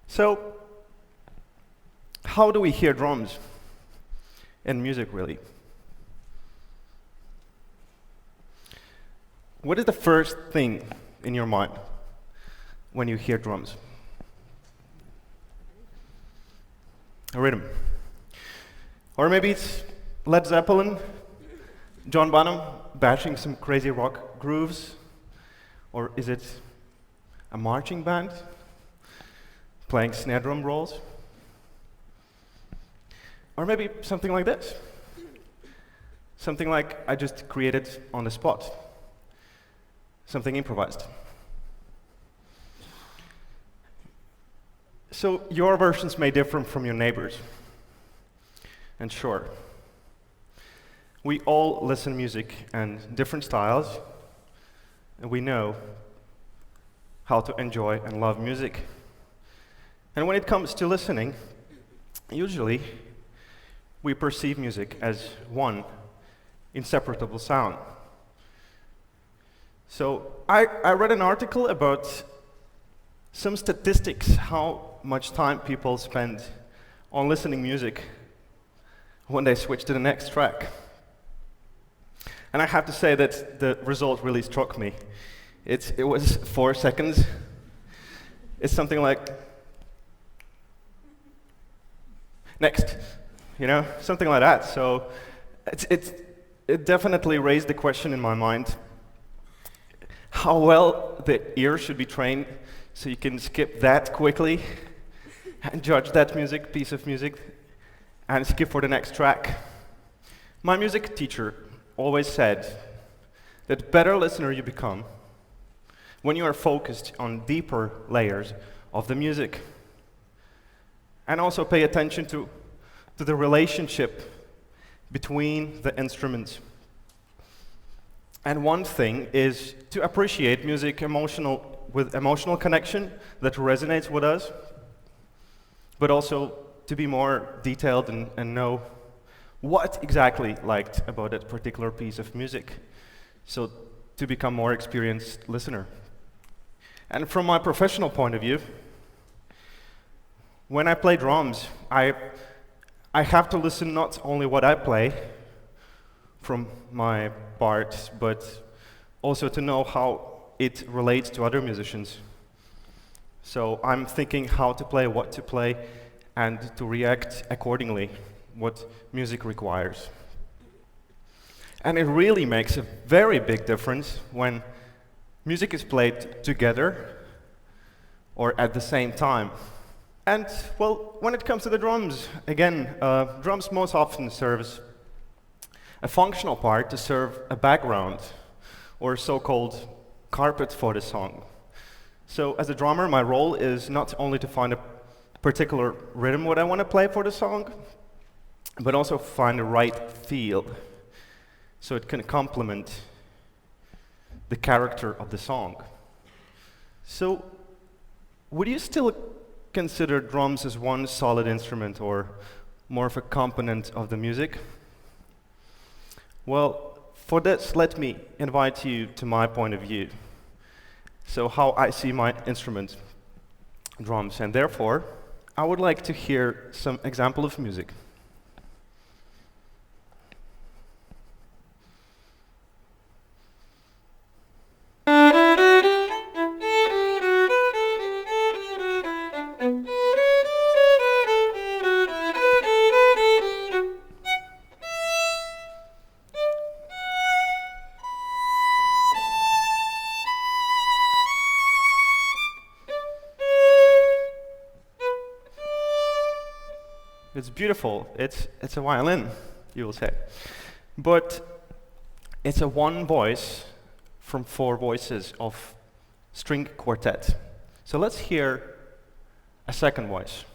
So, how do we hear drums in music, really? What is the first thing in your mind when you hear drums? A rhythm. Or maybe it's Led Zeppelin, John Bonham bashing some crazy rock grooves. Or is it a marching band playing snare drum rolls? Or maybe something like this. Something like I just created on the spot. Something improvised. So your versions may differ from your neighbors. And sure, we all listen to music and different styles, and we know how to enjoy and love music. And when it comes to listening, usually we perceive music as one inseparable sound. So I read an article about some statistics, how much time people spend on listening music when they switch to the next track. And I have to say that the result really struck me. It was 4 seconds. It's something like, next, something like that. So it definitely raised the question in my mind, how well the ear should be trained so you can skip that quickly and judge that piece of music, and skip for the next track. My music teacher always said that the better listener you become when you are focused on deeper layers of the music. And also pay attention to the relationship between the instruments. And one thing is to appreciate music with emotional connection that resonates with us, but also to be more detailed and know what exactly liked about that particular piece of music, so to become more experienced listener. And from my professional point of view, when I play drums, I have to listen not only what I play from my parts, but also to know how it relates to other musicians. So I'm thinking how to play, what to play, and to react accordingly, what music requires. And it really makes a very big difference when music is played together or at the same time. And, well, when it comes to the drums, again, drums most often serve a functional part to serve a background, or so-called carpet for the song. So as a drummer, my role is not only to find a particular rhythm what I want to play for the song, but also find the right feel, so it can complement the character of the song. So, would you still consider drums as one solid instrument or more of a component of the music? Well, for this, let me invite you to my point of view. So how I see my instrument, drums, and therefore, I would like to hear some example of music. It's beautiful. It's a violin, you will say. But it's a one voice from four voices of string quartet. So let's hear a second voice.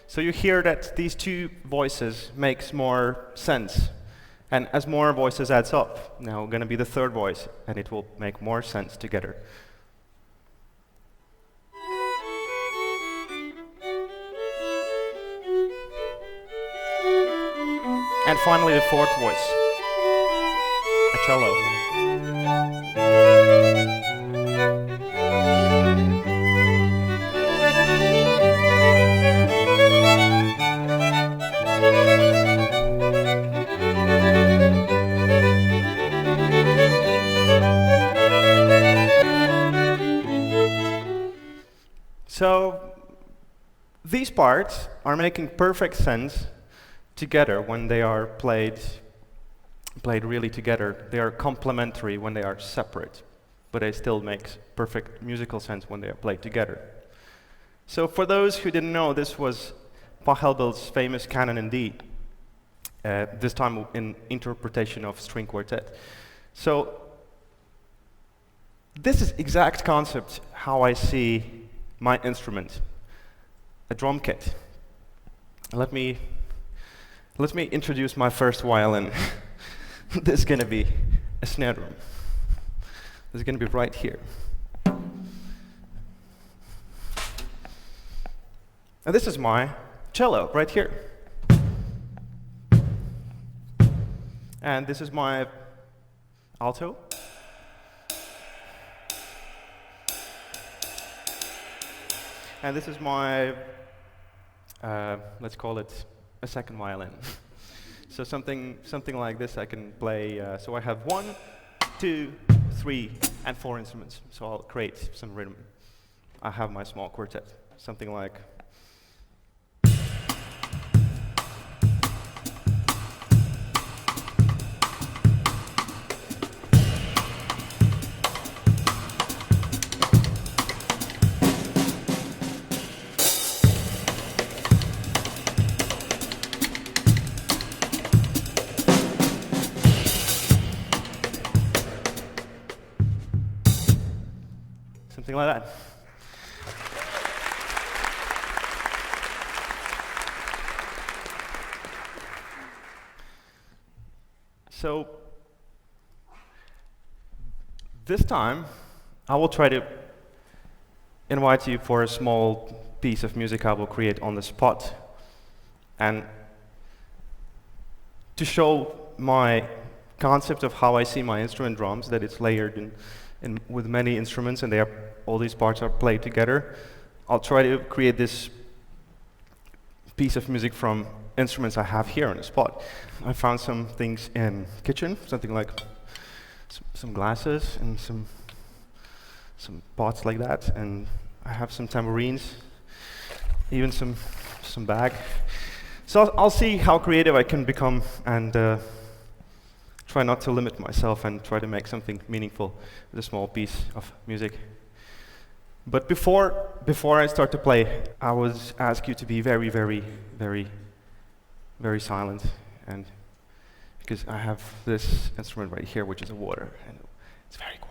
So you hear that these two voices makes more sense. And as more voices adds up, now going to be the third voice, and it will make more sense together. And finally the fourth voice, a cello. So these parts are making perfect sense together when they are played really together. They are complementary when they are separate, but they still make perfect musical sense when they are played together. So for those who didn't know, this was Pachelbel's famous canon in D, this time in interpretation of string quartet. So this is exact concept how I see my instrument, a drum kit. Let me introduce my first violin. This is going to be a snare drum. This is going to be right here. And this is my cello right here. And this is my alto. And this is my, let's call it a second violin. So something like this I can play. So I have 1, 2, 3, and 4 instruments. So I'll create some rhythm. I have my small quartet, something like. Something like that. So this time, I will try to invite you for a small piece of music I will create on the spot. And to show my concept of how I see my instrument drums, that it's layered with many instruments, and all these parts are played together. I'll try to create this piece of music from instruments I have here on the spot. I found some things in the kitchen, something like some glasses and some pots like that, and I have some tambourines, even some bag. So I'll see how creative I can become, and try not to limit myself and try to make something meaningful with a small piece of music. But before I start to play, I would ask you to be very, very, very, very silent, and because I have this instrument right here, which is a water, and it's very quiet.